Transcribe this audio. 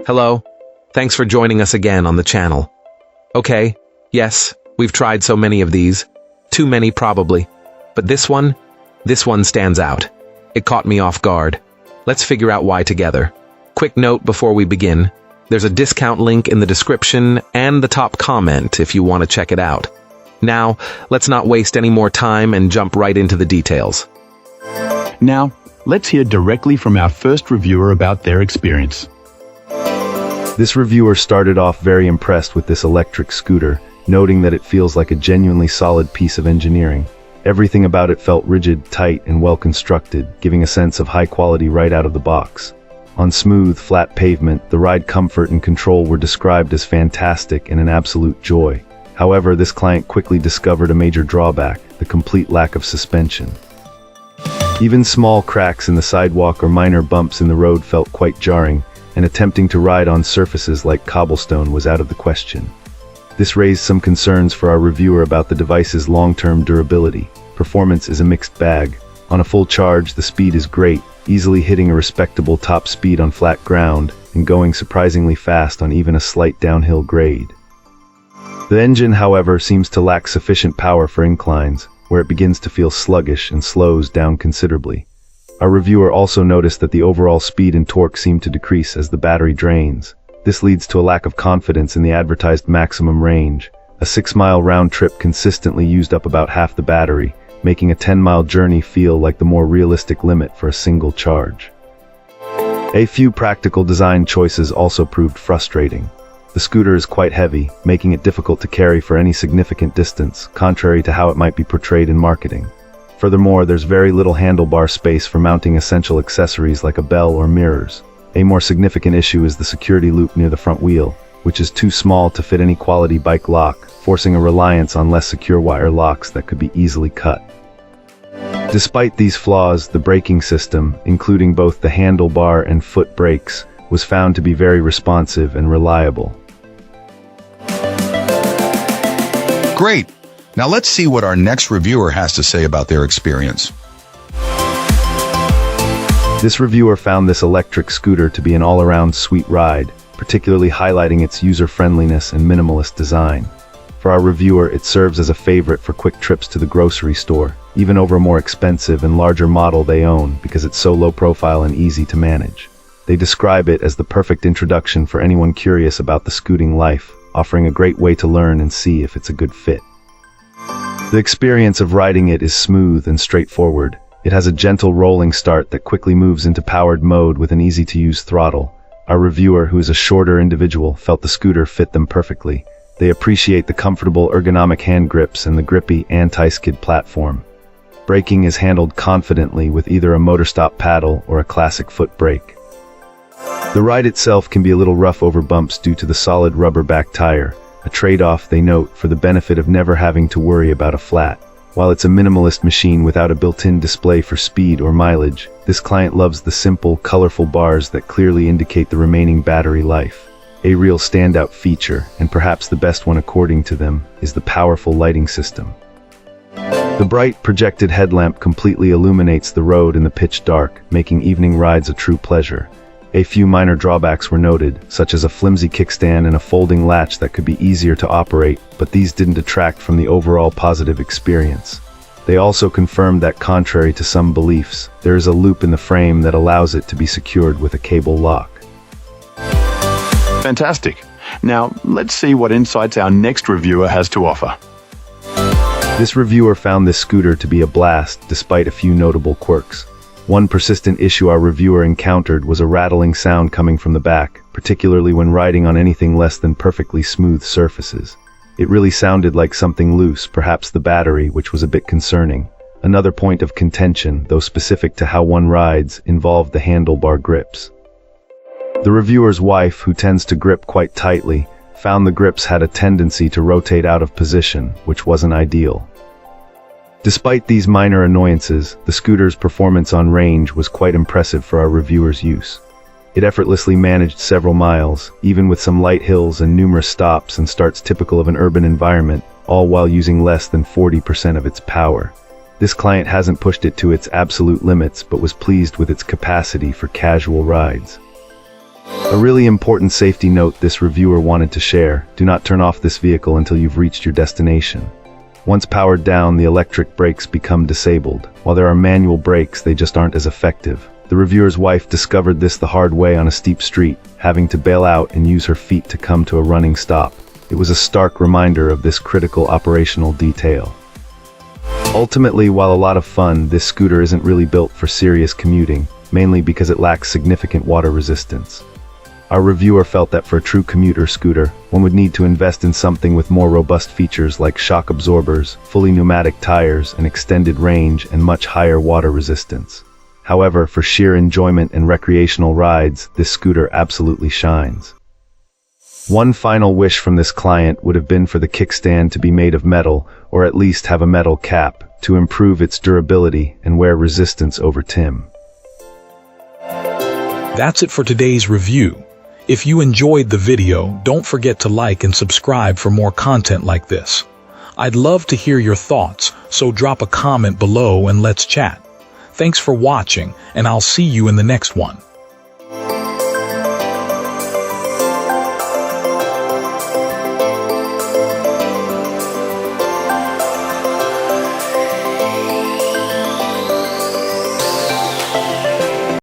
Hello. Thanks for joining us again on the channel. Okay, yes, we've tried so many of these. Too many probably. But this one stands out. It caught me off guard. Let's figure out why together. Quick note before we begin. There's a discount link in the description and the top comment if you want to check it out. Now, let's not waste any more time and jump right into the details. Now, let's hear directly from our first reviewer about their experience. This reviewer started off very impressed with this electric scooter, noting that it feels like a genuinely solid piece of engineering. Everything about it felt rigid, tight, and well constructed, giving a sense of high quality right out of the box. On smooth, flat pavement, the ride comfort and control were described as fantastic and an absolute joy. However, this client quickly discovered a major drawback: the complete lack of suspension. Even small cracks in the sidewalk or minor bumps in the road felt quite jarring, and attempting to ride on surfaces like cobblestone was out of the question. This raised some concerns for our reviewer about the device's long-term durability. Performance is a mixed bag. On a full charge, the speed is great, easily hitting a respectable top speed on flat ground, and going surprisingly fast on even a slight downhill grade. The engine, however, seems to lack sufficient power for inclines, where it begins to feel sluggish and slows down considerably. Our reviewer also noticed that the overall speed and torque seem to decrease as the battery drains. This leads to a lack of confidence in the advertised maximum range. A 6-mile round trip consistently used up about half the battery, making a 10-mile journey feel like the more realistic limit for a single charge. A few practical design choices also proved frustrating. The scooter is quite heavy, making it difficult to carry for any significant distance, contrary to how it might be portrayed in marketing. Furthermore, there's very little handlebar space for mounting essential accessories like a bell or mirrors. A more significant issue is the security loop near the front wheel, which is too small to fit any quality bike lock, forcing a reliance on less secure wire locks that could be easily cut. Despite these flaws, the braking system, including both the handlebar and foot brakes, was found to be very responsive and reliable. Great! Now let's see what our next reviewer has to say about their experience. This reviewer found this electric scooter to be an all-around sweet ride, particularly highlighting its user-friendliness and minimalist design. For our reviewer, it serves as a favorite for quick trips to the grocery store, even over a more expensive and larger model they own because it's so low profile and easy to manage. They describe it as the perfect introduction for anyone curious about the scooting life, offering a great way to learn and see if it's a good fit. The experience of riding it is smooth and straightforward. It has a gentle rolling start that quickly moves into powered mode with an easy-to-use throttle. Our reviewer, who is a shorter individual, felt the scooter fit them perfectly. They appreciate the comfortable ergonomic hand grips and the grippy anti-skid platform. Braking is handled confidently with either a motor stop paddle or a classic foot brake. The ride itself can be a little rough over bumps due to the solid rubber back tire, a trade-off they note for the benefit of never having to worry about a flat. While it's a minimalist machine without a built-in display for speed or mileage, this client loves the simple, colorful bars that clearly indicate the remaining battery life. A real standout feature, and perhaps the best one according to them, is the powerful lighting system. The bright, projected headlamp completely illuminates the road in the pitch dark, making evening rides a true pleasure. A few minor drawbacks were noted, such as a flimsy kickstand and a folding latch that could be easier to operate, but these didn't detract from the overall positive experience. They also confirmed that, contrary to some beliefs, there is a loop in the frame that allows it to be secured with a cable lock. Fantastic. Now, let's see what insights our next reviewer has to offer. This reviewer found this scooter to be a blast, despite a few notable quirks. One persistent issue our reviewer encountered was a rattling sound coming from the back, particularly when riding on anything less than perfectly smooth surfaces. It really sounded like something loose, perhaps the battery, which was a bit concerning. Another point of contention, though specific to how one rides, involved the handlebar grips. The reviewer's wife, who tends to grip quite tightly, found the grips had a tendency to rotate out of position, which wasn't ideal. Despite these minor annoyances, the scooter's performance on range was quite impressive for our reviewer's use. It effortlessly managed several miles, even with some light hills and numerous stops and starts typical of an urban environment, all while using less than 40% of its power. This client hasn't pushed it to its absolute limits but was pleased with its capacity for casual rides. A really important safety note this reviewer wanted to share: do not turn off this vehicle until you've reached your destination. Once powered down, the electric brakes become disabled. While there are manual brakes, they just aren't as effective. The reviewer's wife discovered this the hard way on a steep street, having to bail out and use her feet to come to a running stop. It was a stark reminder of this critical operational detail. Ultimately, while a lot of fun, this scooter isn't really built for serious commuting, mainly because it lacks significant water resistance. Our reviewer felt that for a true commuter scooter, one would need to invest in something with more robust features like shock absorbers, fully pneumatic tires, an extended range, and much higher water resistance. However, for sheer enjoyment and recreational rides, this scooter absolutely shines. One final wish from this client would have been for the kickstand to be made of metal, or at least have a metal cap, to improve its durability and wear resistance over time. That's it for today's review. If you enjoyed the video, don't forget to like and subscribe for more content like this. I'd love to hear your thoughts, so drop a comment below and let's chat. Thanks for watching, and I'll see you in the next one.